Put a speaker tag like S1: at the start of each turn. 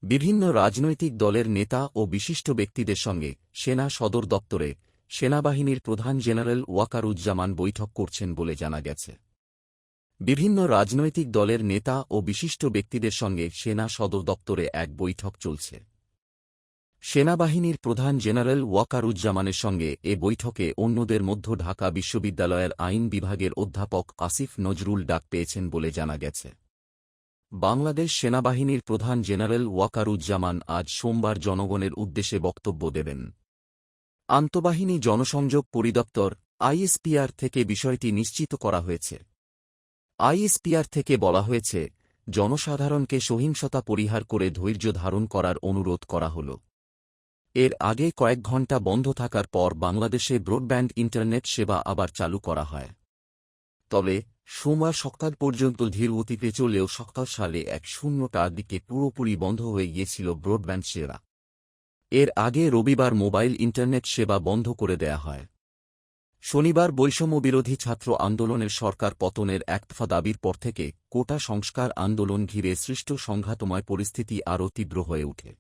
S1: বিভিন্ন রাজনৈতিক দলের নেতা ও বিশিষ্ট ব্যক্তিদের সঙ্গে সেনা সদর দপ্তরে সেনাবাহিনীর প্রধান জেনারেল ওয়াকারুজ্জামান বৈঠক করছেন বলে জানা গেছে। বিভিন্ন রাজনৈতিক দলের নেতা ও বিশিষ্ট ব্যক্তিদের সঙ্গে সেনা সদর দপ্তরে এক বৈঠক চলছে। সেনাবাহিনীর প্রধান জেনারেল ওয়াকারুজ্জামানের সঙ্গে এ বৈঠকে অন্যদের মধ্যে ঢাকা বিশ্ববিদ্যালয়ের আইন বিভাগের অধ্যাপক আসিফ নজরুল ডাক পেয়েছেন বলে জানা গেছে। বাংলাদেশ সেনাবাহিনীর প্রধান জেনারেল ওয়াকারুজ্জামান আজ সোমবার জনগণের উদ্দেশ্যে বক্তব্য দেবেন। আন্তঃবাহিনী জনসংযোগ পরিদপ্তর আইএসপিআর থেকে বিষয়টি নিশ্চিত করা হয়েছে। আইএসপিআর থেকে বলা হয়েছে, জনসাধারণকে সহিংসতা পরিহার করে ধৈর্য ধারণ করার অনুরোধ করা হল। এর আগে কয়েক ঘণ্টা বন্ধ থাকার পর বাংলাদেশে ব্রডব্যান্ড ইন্টারনেট সেবা আবার চালু করা হয়। তবে সোমবার সকাল পর্যন্ত ধীর গতিতে চললেও সকাল 1:30টার দিকে পুরোপুরি বন্ধ হয়ে গিয়েছিল ব্রডব্যান্ড সেবা। এর আগে রবিবার মোবাইল ইন্টারনেট সেবা বন্ধ করে দেয়া হয়। শনিবার বৈষম্যবিরোধী ছাত্র আন্দোলনের সরকার পতনের একতরফা দাবির পর থেকে কোটা সংস্কার আন্দোলন ঘিরে সৃষ্ট সংঘাতময় পরিস্থিতি আরও তীব্র হয়ে ওঠে।